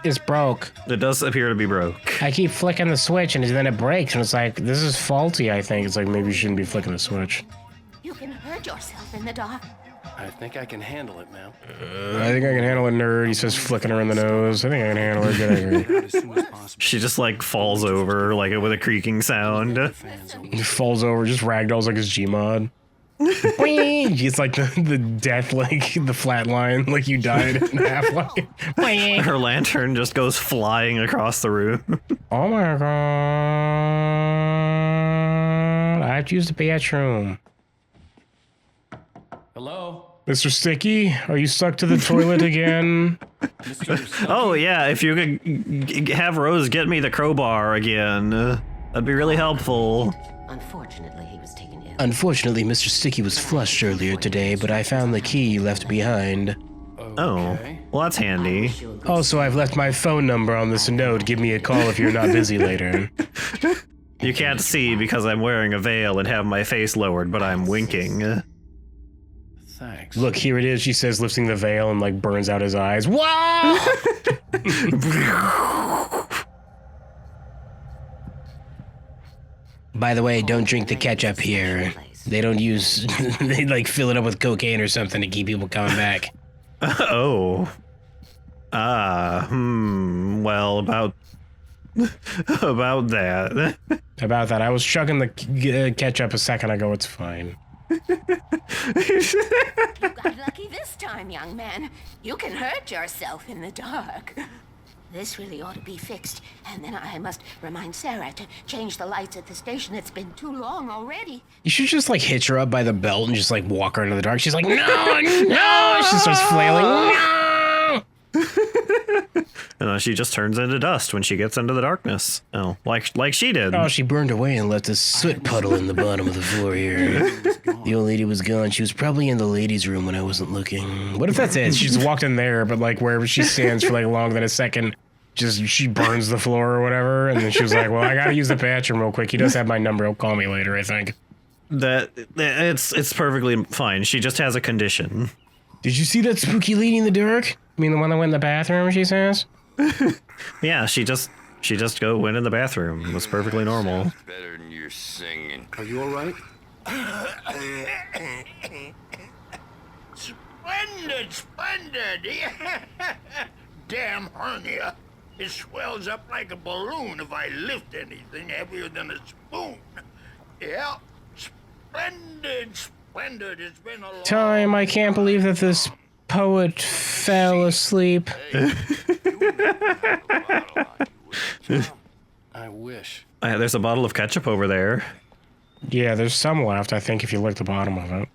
is broke. It does appear to be broke. I keep flicking the switch and then it breaks and it's like, this is faulty, I think. It's like, maybe you shouldn't be flicking the switch. You can hurt yourself in the dark. I think I can handle it, ma'am. I think I can handle it, nerd. He says, flicking her in the nose. I think I can handle it. Get out of here. As soon as possible. She just like falls over like with a creaking sound. He falls over, just ragdolls like his Gmod. It's like the death, like the flat line, like you died in half. Like, Her lantern just goes flying across the room. oh my god! I have to use the bathroom. Hello? Mr. Sticky, are you stuck to the toilet again? Oh yeah, if you could have Rose get me the crowbar again, that'd be really helpful. Unfortunately, he was taken ill. Unfortunately, Mr. Sticky was flushed earlier today, but I found the key you left behind. Oh, well that's handy. Also, I've left my phone number on this note. Give me a call if you're not busy later. You can't see because I'm wearing a veil and have my face lowered, but I'm winking. Thanks. Look, here it is, she says, lifting the veil and like burns out his eyes. Whoa! By the way, don't drink the ketchup here. They don't use, they like fill it up with cocaine or something to keep people coming back. Oh. Well, about that. About that, I was chugging the ketchup a second ago, it's fine. You got lucky this time, young man. You can hurt yourself in the dark. This really ought to be fixed, and then I must remind Sarah to change the lights at the station. It's been too long already. You should just like hitch her up by the belt and just like walk her into the dark. She's like, no, no! She starts flailing, no! And she just turns into dust when she gets into the darkness. Oh, like she did. Oh, she burned away and left a soot puddle in the bottom of the floor here. The old lady was gone. She was probably in the ladies' room when I wasn't looking. What if that's it? She just walked in there, but like wherever she stands for like longer than a second, just she burns the floor or whatever. And then she was like, well, I gotta use the bathroom real quick. He does have my number. He'll call me later, I think. It's perfectly fine. She just has a condition. Did you see that spooky lady in the dark? I mean, the one that went in the bathroom, she says? Yeah, she just went in the bathroom. It was perfectly normal. Better than your singing. Are you all right? Splendid, splendid! Damn hernia. It swells up like a balloon if I lift anything heavier than a spoon. Yeah, splendid, splendid. It's been a long Time, I can't believe that this poet fell asleep. I wish. There's a bottle of ketchup over there. Yeah, there's some left, I think, if you lick the bottom of it.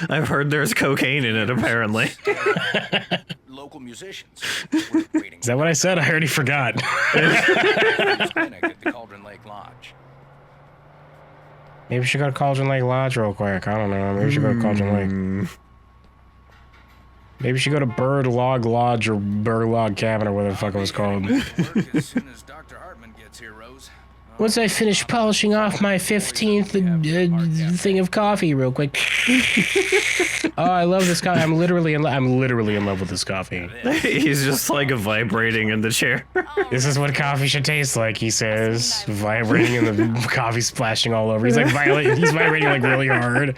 I've heard there's cocaine in it, apparently. Local musicians. Is that what I said? I already forgot. At the Cauldron Lake Lodge. Maybe we should go to Cauldron Lake Lodge real quick. I don't know. Maybe we should go to Cauldron Lake. Maybe we should go to Bird Log Lodge or Bird Log Cabin or whatever the fuck it was called. As soon as Dr. Hartman gets here, Rose. Once I finish polishing off my 15th thing of coffee real quick. Oh, I love this coffee. I'm literally in love with this coffee. He's just like vibrating in the chair. This is what coffee should taste like, he says, vibrating and the coffee splashing all over. He's like he's vibrating like really hard.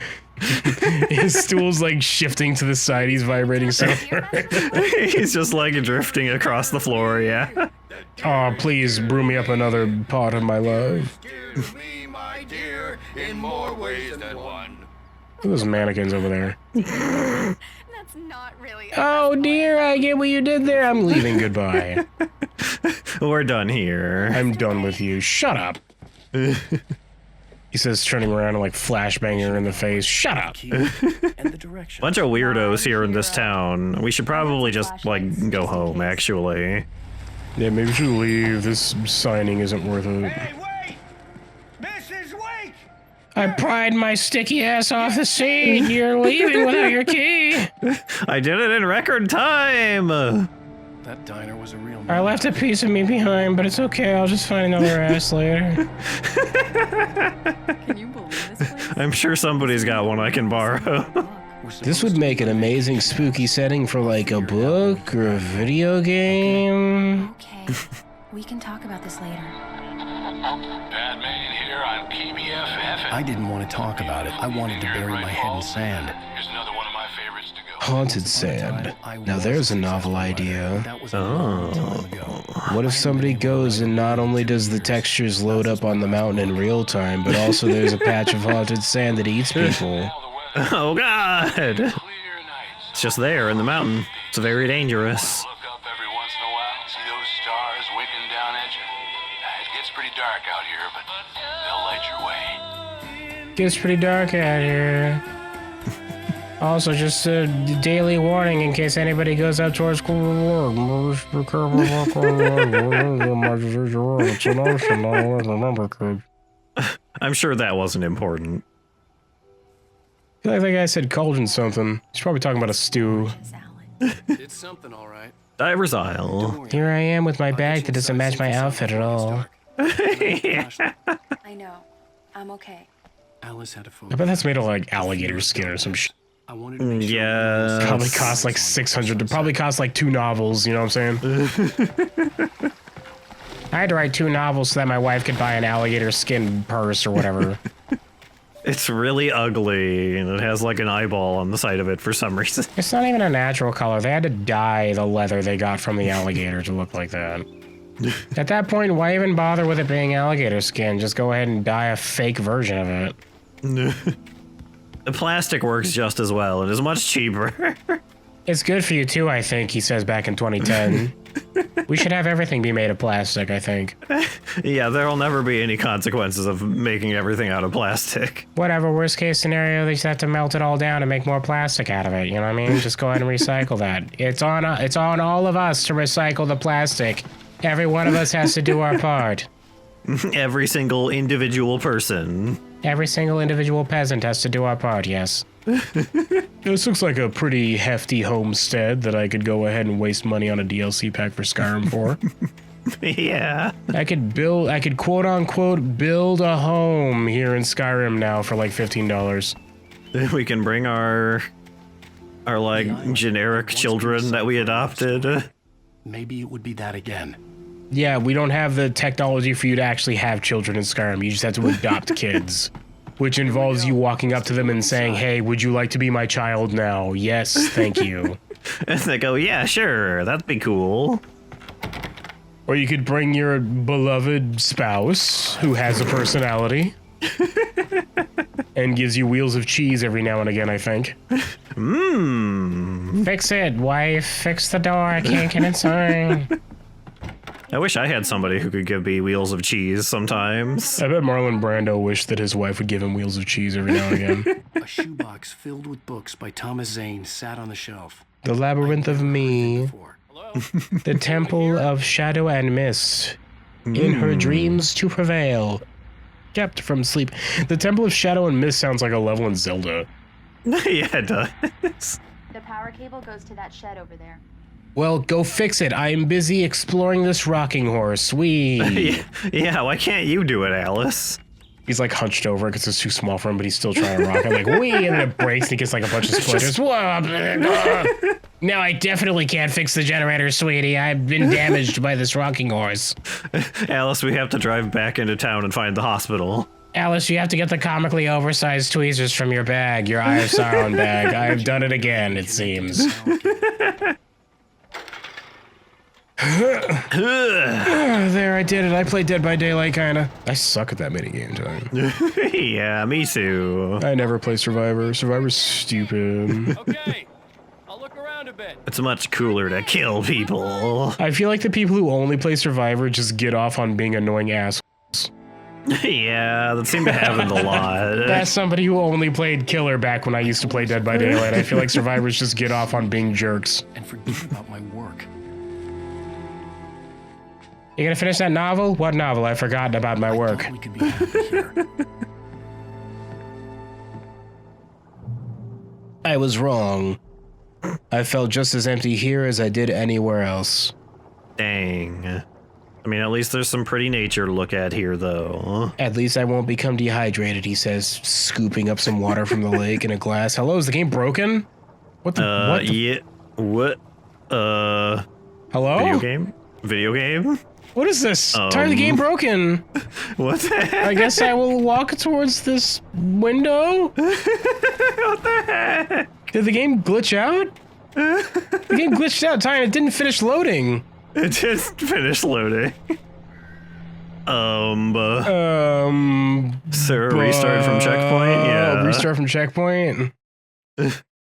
His stool's like shifting to the side. He's vibrating so hard. He's just like drifting across the floor, yeah. Oh, please brew me up another pot of my love. Me, my dear, in more ways than one. Look at those mannequins over there. That's not really. Oh dear, I get what you did there. I'm leaving. Goodbye. We're done here. I'm done with you. Shut up. He says, turning around and like flashbanging her in the face. Shut up. And the direction. Bunch of weirdos here in this town. We should probably just like go home, actually. Yeah, maybe we should leave. This signing isn't worth it. Hey, wait! Mrs. Wake! I pried my sticky ass off the seat. You're leaving without your key. I did it in record time! That diner was a real. I left a piece of me behind, but it's okay. I'll just find another ass later. Can you believe this place? I'm sure somebody's got one I can borrow. This would make an amazing spooky setting for like a book or a video game. Okay. We can talk about this later. Pat Main here on PBFF. I didn't want to talk about it. I wanted to bury my head in sand. Here's another one of my favorites to go. Haunted Sand. Now there's a novel idea. That was a long time ago. What if somebody goes and not only does the textures load up on the mountain in real time, but also there's a patch of haunted sand that eats people? Oh God! Clear nights. It's just there in the mountain. It's very dangerous. Look up every once in a while, see those stars winking down at you. It gets pretty dark out here, but they'll light your way. Gets pretty dark out here. Also, just a daily warning in case anybody goes up towards school. I'm sure that wasn't important. I feel like that guy said cauldron something. He's probably talking about a stew. It's something, all right. Diver's Isle. Here I am with my bag that doesn't match my outfit at all. I know. I'm okay. Alice had a I photo. bet that's made of like alligator skin or some shit. I wanted to make sure Yeah. Probably cost like 600. Probably cost like 2 novels, you know what I'm saying? I had to write 2 novels so that my wife could buy an alligator skin purse or whatever. It's really ugly, and it has like an eyeball on the side of it for some reason. It's not even a natural color. They had to dye the leather they got from the alligator to look like that. At that point, why even bother with it being alligator skin? Just go ahead and dye a fake version of it. The plastic works just as well. It is much cheaper. It's good for you too, I think, he says back in 2010. We should have everything be made of plastic, I think. Yeah, there'll never be any consequences of making everything out of plastic. Whatever, worst case scenario, they just have to melt it all down and make more plastic out of it, you know what I mean? Just go ahead and recycle that. It's on all of us to recycle the plastic. Every one of us has to do our part. Every single individual person. Every single individual peasant has to do our part, yes. This looks like a pretty hefty homestead that I could go ahead and waste money on a DLC pack for Skyrim for. Yeah. I could quote unquote build a home here in Skyrim now for like $15. We can bring our like generic children that we adopted. maybe it would be that again. Yeah, we don't have the technology for you to actually have children in Skyrim. You just have to adopt kids. Which involves you walking up to them and saying, hey, would you like to be my child now? Yes, thank you. And they go, yeah, sure, that'd be cool. Or you could bring your beloved spouse who has a personality. And gives you wheels of cheese every now and again, I think. Mmm. Fix it, wife. Fix the door. I can't get inside. I wish I had somebody who could give me wheels of cheese sometimes. I bet Marlon Brando wished that his wife would give him wheels of cheese every now and again. A shoebox filled with books by Thomas Zane sat on the shelf. The Labyrinth of Me. Before. The Temple of Shadow and Mist. In her dreams to prevail. Kept from sleep. The Temple of Shadow and Mist sounds like a level in Zelda. Yeah, it does. The power cable goes to that shed over there. Well, go fix it. I am busy exploring this rocking horse. Wee. Yeah, why can't you do it, Alice? He's like hunched over because it's too small for him, but he's still trying to rock it. Like, wee, and then it breaks and he gets like a bunch of splinters. No, I definitely can't fix the generator, sweetie. I've been damaged by this rocking horse. Alice, we have to drive back into town and find the hospital. Alice, you have to get the comically oversized tweezers from your bag, your Eye of Sauron bag. I have done it again, it seems. There, I did it. I played Dead by Daylight, kinda. I suck at that minigame time. Yeah, me too. I never play Survivor. Survivor's stupid. Okay, I'll look around a bit. It's much cooler to kill people. I feel like the people who only play Survivor just get off on being annoying assholes. Yeah, that seemed to happen a lot. That's somebody who only played Killer back when I used to play Dead by Daylight. I feel like Survivors just get off on being jerks. And forget about my work. You gonna finish that novel? What novel? I forgot about my work. We could be happy here. I was wrong. I felt just as empty here as I did anywhere else. Dang. I mean, at least there's some pretty nature to look at here, though. At least I won't become dehydrated, he says, scooping up some water from the lake in a glass. Hello, is the game broken? What the? Yeah. What? Hello? Video game? Video game? What is this? Tire of the game broken. What the heck? I guess I will walk towards this window. What the heck? Did the game glitch out? The game glitched out, Ty, and it didn't finish loading. It just finished loading. So restart from checkpoint? Yeah. Restart from checkpoint.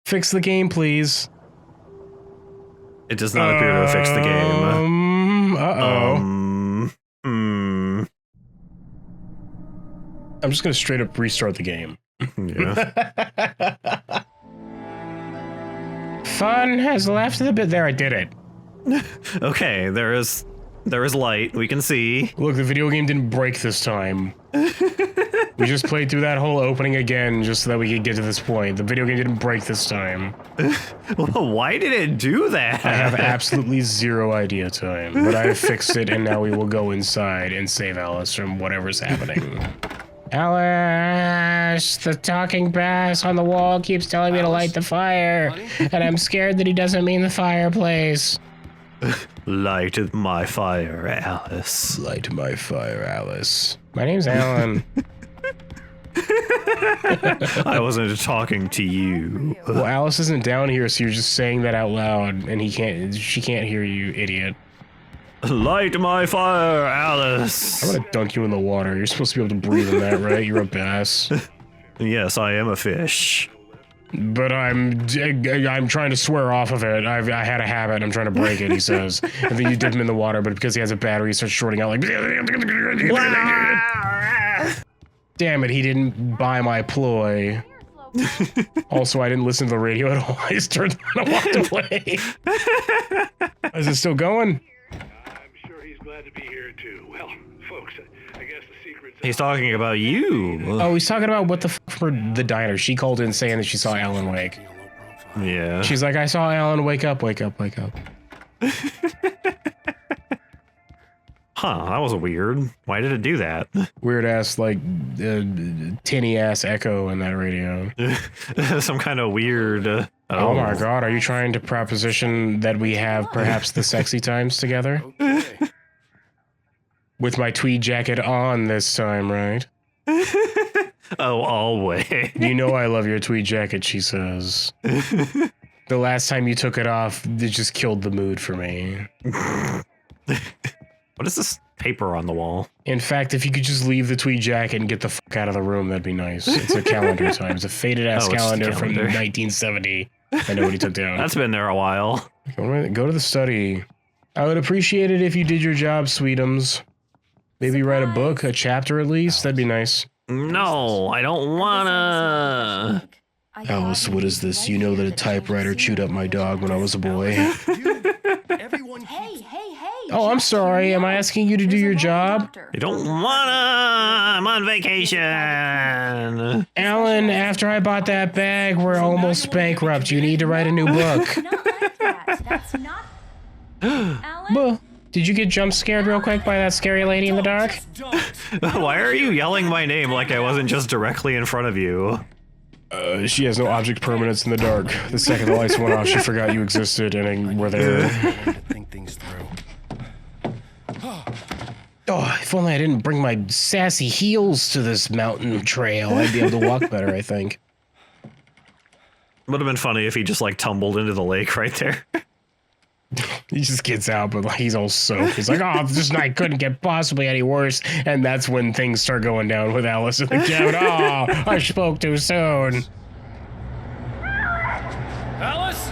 Fix the game, please. It does not appear to have fixed the game. I'm just gonna straight up restart the game. Yeah. Fun has left the bit. There, I did it. Okay, there is light. We can see. Look, the video game didn't break this time. We just played through that whole opening again just so that we could get to this point. The video game didn't break this time. Well, why did it do that? I have absolutely zero idea, Time, but I have fixed it, and now we will go inside and save Alice from whatever's happening. Alice, the talking bass on the wall keeps telling me to light the fire, and I'm scared that he doesn't mean the fireplace. Light my fire, Alice. Light my fire, Alice. My name's Alan. I wasn't talking to you. Well, Alice isn't down here, so you're just saying that out loud, and she can't hear you, idiot. Light my fire, Alice. I'm gonna dunk you in the water. You're supposed to be able to breathe in that, right? You're a bass. Yes, I am a fish. But I'm trying to swear off of it. I had a habit. I'm trying to break it, he says. And then you dip him in the water, but because he has a battery, he starts shorting out like... Damn it, he didn't buy my ploy. Also, I didn't listen to the radio at all. I just turned around and walked away. Is it still going? I'm sure he's glad to be here too. Well, folks, I guess the secret's... He's talking about you. Oh, he's talking about what the f for the diner. She called in saying that she saw Alan wake. Yeah. She's like, I saw Alan wake up, wake up, wake up. Huh, that was weird. Why did it do that? Weird ass, like, tinny ass echo in that radio. Some kind of weird... Oh my god, are you trying to proposition that we have perhaps the sexy times together? With my tweed jacket on this time, right? Oh, always. You know I love your tweed jacket, she says. The last time you took it off, it just killed the mood for me. What is this paper on the wall? In fact, if you could just leave the tweed jacket and get the fuck out of the room, that'd be nice. It's a calendar time. It's a faded ass calendar from 1970. I know what he took down. That's been there a while. Go to the study. I would appreciate it if you did your job, sweetums. Maybe write a book, a chapter at least. That'd be nice. No, I don't wanna. Alice, what is this? You know that a typewriter chewed up my dog when I was a boy. Oh, I'm sorry. Am I asking you to do your job? I don't wanna. I'm on vacation. Alan, after I bought that bag, we're almost bankrupt. You need to write a new book. Not like that. That's not. Alan? Did you get jump scared real quick by that scary lady in the dark? Why are you yelling my name like I wasn't just directly in front of you? She has no object permanence in the dark. The second the lights went off, she forgot you existed and were there. Think things through. Oh, if only I didn't bring my sassy heels to this mountain trail, I'd be able to walk better, I think. Would have been funny if he just like tumbled into the lake right there. He just gets out, but like, he's all soaked. He's like, oh, this night couldn't get possibly any worse. And that's when things start going down with Alice in the cabin. Oh, I spoke too soon. Alice?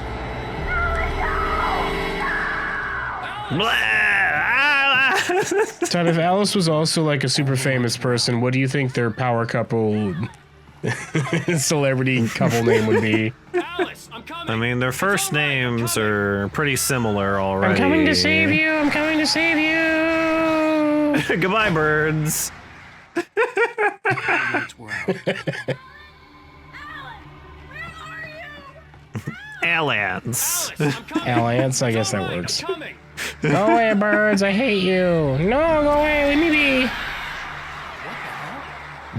Todd, if Alice was also like a super famous person, what do you think their power couple celebrity couple name would be? Alice, I'm coming. I mean, their first names are pretty similar already. I'm coming to save you. I'm coming to save you. Goodbye, birds. Aliens. Aliens, I guess that works. Go away, birds. I hate you. No, go away. Leave me be.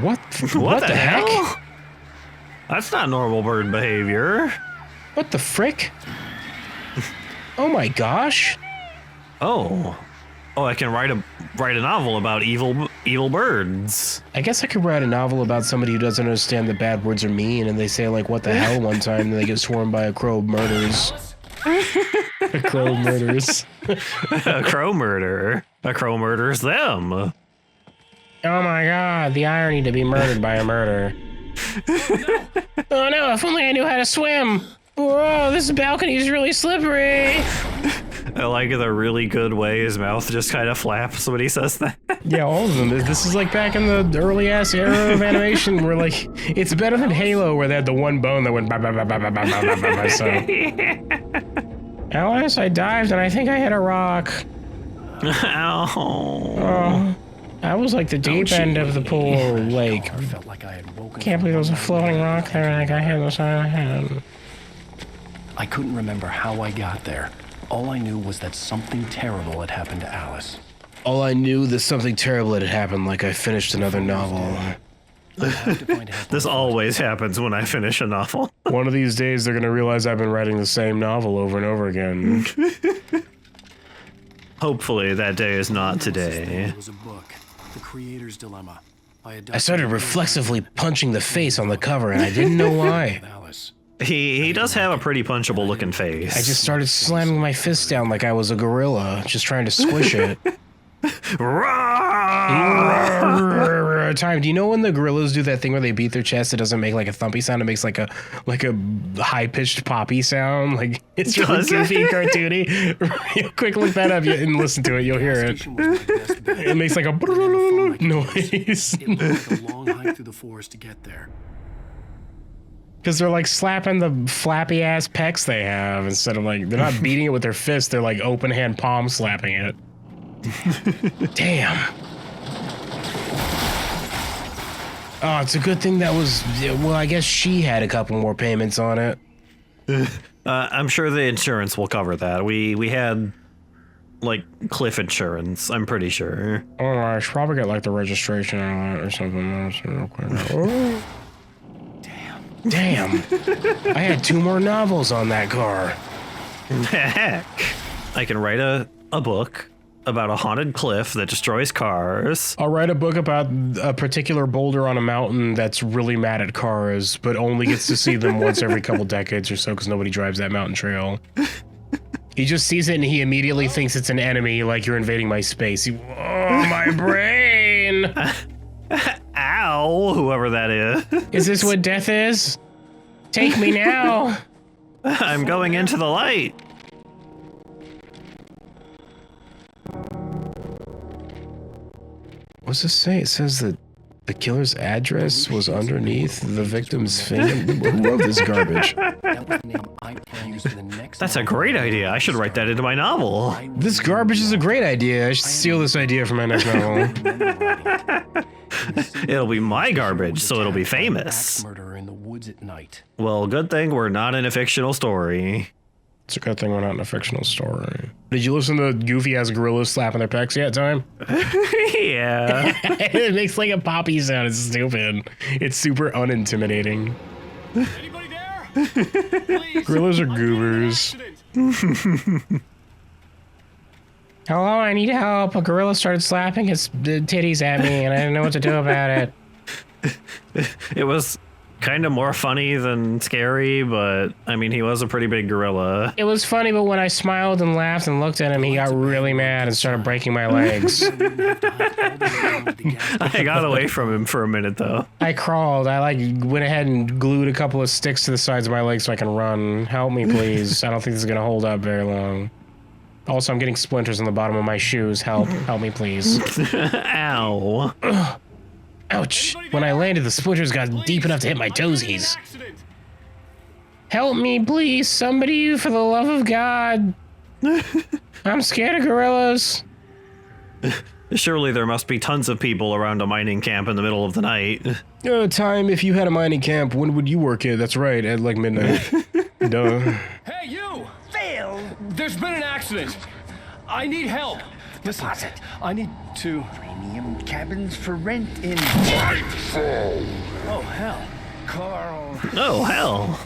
What the heck? That's not normal bird behavior. What the frick? Oh my gosh. Oh. Oh, I can write a novel about evil birds. I guess I could write a novel about somebody who doesn't understand that bad words are mean, and they say like "what the hell" one time, and they get swarmed by a crow murders. A crow murders. A crow murder. A crow murders them. Oh my god, the irony to be murdered by a murder. Oh no, if only I knew how to swim. Whoa, this balcony is really slippery. I like the really good way his mouth just kind of flaps when he says that. Yeah, all of them. This is like back in the early ass era of animation where like, it's better than Halo where they had the one bone that went ba. So. Alice, I dived and I think I hit a rock. Ow. Oh, I was like the deep end of the pool lake. Felt like I had woken Can't believe there was a floating rock there like I hit the side of my head. I couldn't remember how I got there. All I knew was that something terrible had happened to Alice. All I knew that something terrible had happened, like I finished another novel. This always happens when I finish a novel. One of these days, they're gonna realize I've been writing the same novel over and over again. Hopefully, that day is not today. It was a book, The Creator's Dilemma. I started reflexively punching the face on the cover, and I didn't know why. Alice. He does have a pretty punchable looking face. I just started slamming my fist down like I was a gorilla, just trying to squish it. Time. Do you know when the gorillas do that thing where they beat their chest? It doesn't make like a thumpy sound. It makes like a high pitched poppy sound. Like it's really goofy and cartoony. Quick, look that up and listen to it. You'll hear it. It makes like a noise. It was like a long hike through the forest to get there. Because they're like slapping the flappy ass pecs they have instead of like, they're not beating it with their fists. They're like open hand palm slapping it. Damn. Oh, it's a good thing that was, well, I guess she had a couple more payments on it. I'm sure the insurance will cover that. We had, like, cliff insurance, I'm pretty sure. Oh, I should probably get, like, the registration on it or something else real quick. Oh. Damn. I had 2 more novels on that car. Heck. I can write a book about a haunted cliff that destroys cars. I'll write a book about a particular boulder on a mountain that's really mad at cars, but only gets to see them once every couple decades or so because nobody drives that mountain trail. He just sees it and he immediately thinks it's an enemy, like you're invading my space. Oh, my brain! Ow, whoever that is. Is this what death is? Take me now! I'm going into the light. What's this say? It says that the killer's address was underneath the victim's finger. Who wrote this garbage? That's a great idea. I should write that into my novel. This garbage is a great idea. I should steal this idea for my next novel. It'll be my garbage, so it'll be famous. Murder in the woods at night. Well, good thing we're not in a fictional story. It's a good thing we're not in a fictional story. Did you listen to goofy-ass gorillas slapping their pecs yet, Time? Yeah. It makes like a poppy sound. It's stupid. It's super unintimidating. Anybody there? Please. Gorillas are goobers. Hello, I need help. A gorilla started slapping his titties at me, and I didn't know what to do about it. It was kind of more funny than scary, but I mean, he was a pretty big gorilla. It was funny, but when I smiled and laughed and looked at him, he got really mad and started breaking my legs. I got away from him for a minute, though. I crawled. I like went ahead and glued a couple of sticks to the sides of my legs so I can run. Help me, please. I don't think this is gonna hold up very long. Also, I'm getting splinters on the bottom of my shoes. Help me, please. Ow. Ouch. When I landed, the splinters got deep enough to hit my toesies. Help me, please. Somebody, for the love of God. I'm scared of gorillas. Surely there must be tons of people around a mining camp in the middle of the night. Time, if you had a mining camp, when would you work it? That's right, at like midnight. Duh. Hey, you! Phil! There's been an accident. I need help. Listen, I need to... Premium cabins for rent in... Oh, hell. Oh, hell.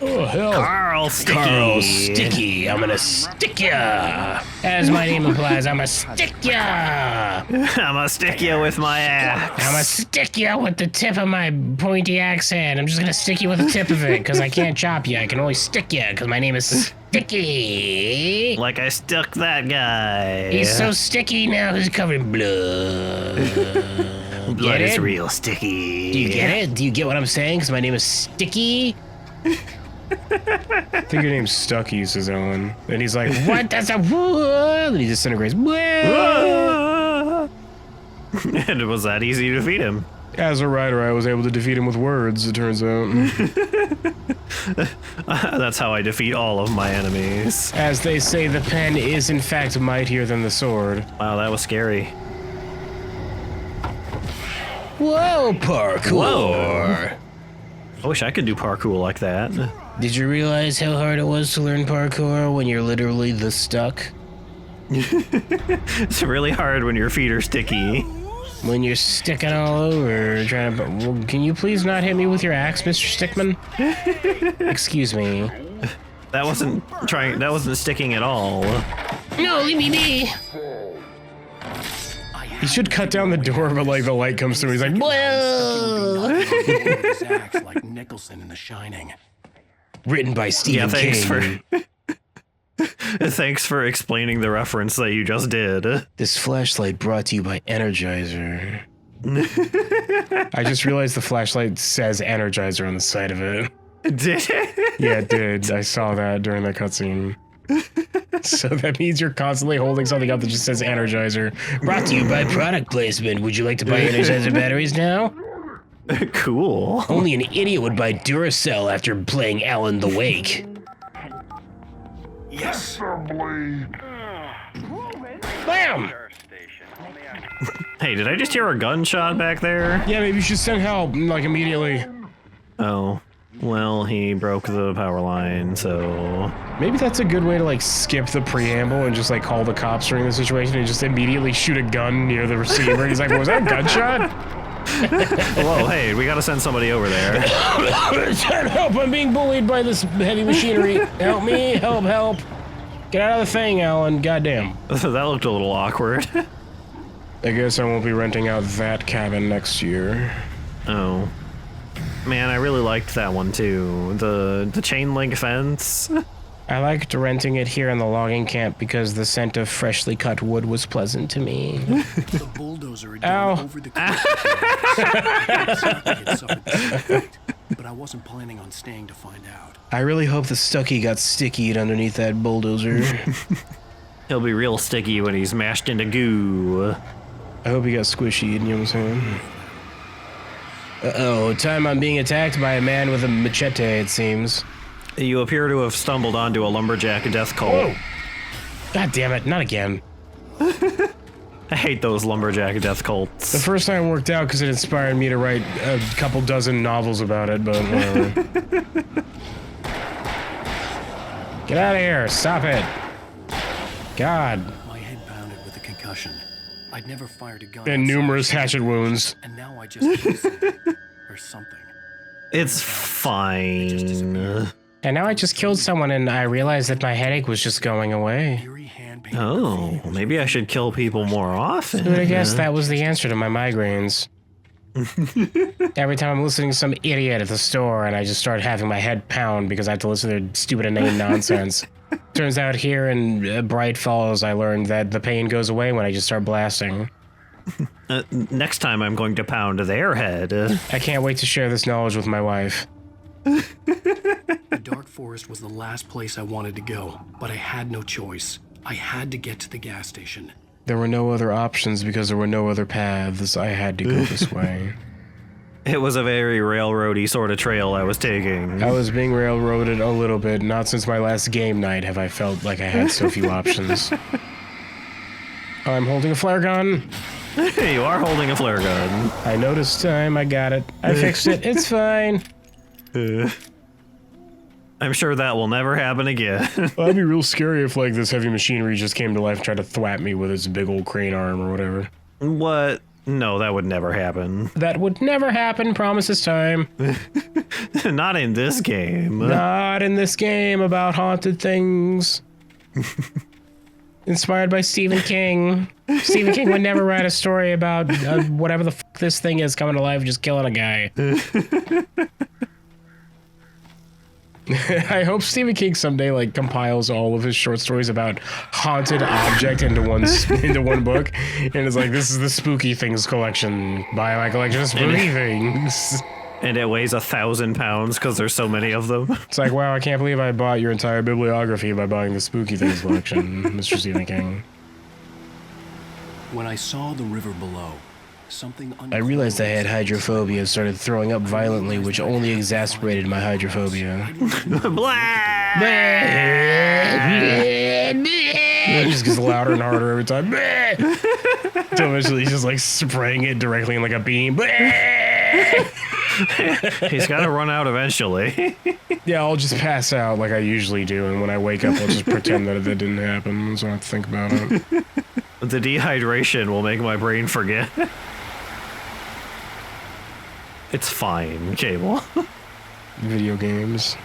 Oh, hell. Carl Sticky. Carl Sticky, I'm gonna stick ya. As my name implies, I'm gonna stick ya. I'm gonna stick you with my axe. I'm gonna stick ya with the tip of my pointy axe head. I'm just gonna stick you with the tip of it, because I can't chop you. I can only stick ya, because my name is Sticky. Like I stuck that guy. He's so sticky now, he's covered in blood. Blood is it? real sticky. Do you get it? Do you get what I'm saying? Because my name is Sticky. I think your name's Stucky, says Ellen. And he's like, what? That's a whoa! And he disintegrates. Whoa! And it was that easy to defeat him. As a writer, I was able to defeat him with words, it turns out. That's how I defeat all of my enemies. As they say, the pen is in fact mightier than the sword. Wow, that was scary. Whoa, parkour! Whoa. I wish I could do parkour like that. Did you realize how hard it was to learn parkour when you're literally the stuck? It's really hard when your feet are sticky. When you're sticking all over, trying to... Well, can you please not hit me with your axe, Mr. Stickman? Excuse me. That wasn't sticking at all. No, leave me be! He should cut down the door, but like the light comes through. He's like, whoa! His axe like Nicholson in The Shining. Written by Stephen King. Thanks for explaining the reference that you just did. This flashlight brought to you by Energizer. I just realized the flashlight says Energizer on the side of it. Did it? Yeah, it did. I saw that during the cutscene. So that means you're constantly holding something up that just says Energizer. Brought to you by product placement. Would you like to buy Energizer batteries now? Cool. Only an idiot would buy Duracell after playing Alan the Wake. Yes. Bam! Hey, did I just hear a gunshot back there? Yeah, maybe you should send help, like, immediately. Oh. Well, he broke the power line, so... Maybe that's a good way to, like, skip the preamble and just, like, call the cops during the situation and just immediately shoot a gun near the receiver. He's like, was that a gunshot? Whoa, hey, we gotta send somebody over there. Send help, I'm being bullied by this heavy machinery. Help me, help. Get out of the thing, Alan, goddamn. That looked a little awkward. I guess I won't be renting out that cabin next year. Oh. Man, I really liked that one too. The chain link fence. I liked renting it here in the logging camp because the scent of freshly cut wood was pleasant to me. The bulldozer had gone over the but I wasn't planning on staying to find out. I really hope the Stucky got stickied underneath that bulldozer. He'll be real sticky when he's mashed into goo. I hope he got squishy, you know what I'm saying? Uh-oh, time I'm being attacked by a man with a machete, it seems. You appear to have stumbled onto a lumberjack death cult. Whoa! God damn it, not again. I hate those lumberjack death cults. The first time worked out because it inspired me to write a couple dozen novels about it, but whatever. Get out of here, stop it. God. My head pounded with a concussion. I'd never fired a gun. And numerous hatchet wounds. And now I just killed someone. Or something. It's fine. And now I just killed someone and I realized that my headache was just going away. Oh, maybe I should kill people more often. Dude, I guess that was the answer to my migraines. Every time I'm listening to some idiot at the store and I just start having my head pound because I have to listen to their stupid inane nonsense. Turns out here in Bright Falls, I learned that the pain goes away when I just start blasting. Next time I'm going to pound their head. I can't wait to share this knowledge with my wife. The dark forest was the last place I wanted to go, but I had no choice. I had to get to the gas station. There were no other options because there were no other paths. I had to go this way. It was a very railroady sort of trail I was taking. I was being railroaded a little bit. Not since my last game night have I felt like I had so few options. I'm holding a flare gun. You are holding a flare gun. I noticed time. I got it. I fixed it. It's fine. I'm sure that will never happen again. That'd be real scary if, like, this heavy machinery just came to life and tried to thwap me with its big old crane arm or whatever. What No, that would never happen. That would never happen, promises time. Not in this game. Not in this game about haunted things. Inspired by Stephen King. Stephen King would never write a story about whatever the fuck this thing is coming to life, just killing a guy. I hope Stephen King someday like compiles all of his short stories about haunted object into one book, and it's like, this is the spooky things collection. Buy my collection of spooky things. And it weighs 1,000 pounds because there's so many of them. It's like, wow, I can't believe I bought your entire bibliography by buying the spooky things collection, Mr. Stephen King. When I saw the river below, something I realized I had hydrophobia and started throwing up violently, which only exacerbated my hydrophobia. Blah! It just gets louder and harder every time. So eventually he's just like spraying it directly in like a beam. He's got to run out eventually. Yeah, I'll just pass out like I usually do, and when I wake up, I'll just pretend that it didn't happen, so I don't have to think about it. The dehydration will make my brain forget. It's fine, Cable. Video games.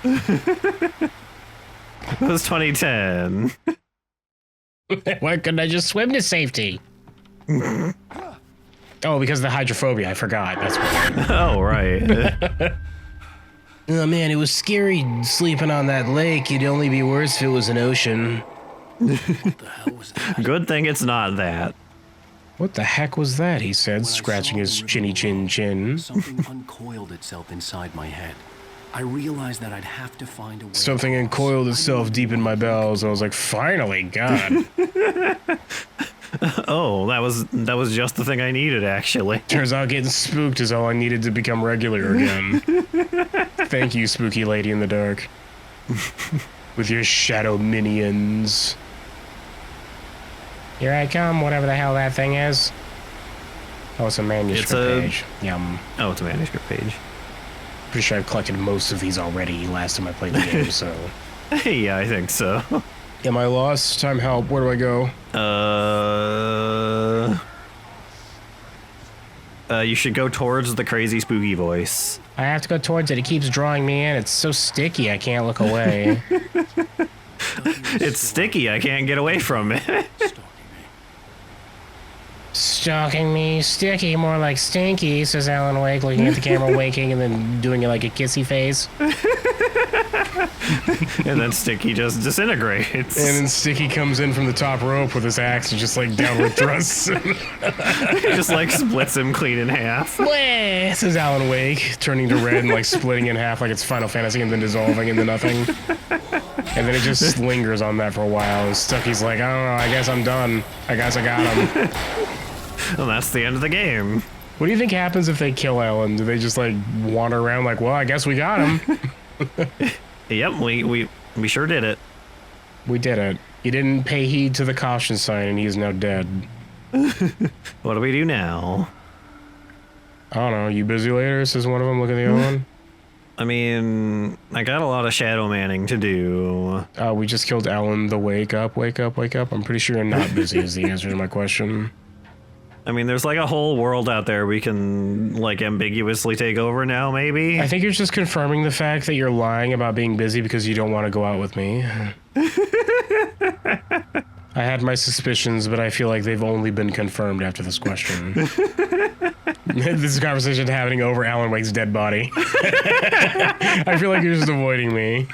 It was 2010. Why couldn't I just swim to safety? Oh, because of the hydrophobia, I forgot. That's what. Oh, right. Oh man, it was scary sleeping on that lake. It'd only be worse if it was an ocean. What the hell was that? Good thing it's not that. What the heck was that? He said, When I scratching saw his the river chinny chin below, chin. Something uncoiled itself inside my head. I realized that I'd have to find a way. Something uncoiled itself deep in my bowels. I was like, finally, God. Oh, that was just the thing I needed, actually. Turns out getting spooked is all I needed to become regular again. Thank you, spooky lady in the dark. With your shadow minions. Here I come, whatever the hell that thing is. Oh, it's a manuscript page. Yum. Oh, it's a manuscript page. Pretty sure I've collected most of these already last time I played the game, so. Yeah, I think so. Am I lost? Time help. Where do I go? You should go towards the crazy spooky voice. I have to go towards it. It keeps drawing me in. It's so sticky, I can't look away. It's sticky. I can't get away from it. Stalking me, sticky, more like stinky, says Alan Wake, looking at the camera, winking, and then doing it like a kissy face. And then Sticky just disintegrates. And then Sticky comes in from the top rope with his axe and just like downward thrusts. He just like splits him clean in half. Bleh, says Alan Wake, turning to red and like splitting in half like it's Final Fantasy and then dissolving into nothing. And then it just lingers on that for a while. And Stucky's like, I don't know, I guess I'm done. I guess I got him. And that's the end of the game. What do you think happens if they kill Alan? Do they just like wander around like, well, I guess we got him? Yep, we sure did it. We did it. He didn't pay heed to the caution sign and he is now dead. What do we do now? I don't know. You busy later? Says one of them. Look at the other one. I mean, I got a lot of shadow manning to do. We just killed Alan the wake up, wake up, wake up. I'm pretty sure you're not busy is the answer to my question. I mean, there's like a whole world out there we can like ambiguously take over now, maybe? I think you're just confirming the fact that you're lying about being busy because you don't want to go out with me. I had my suspicions, but I feel like they've only been confirmed after this question. This is a conversation happening over Alan Wake's dead body. I feel like you're just avoiding me.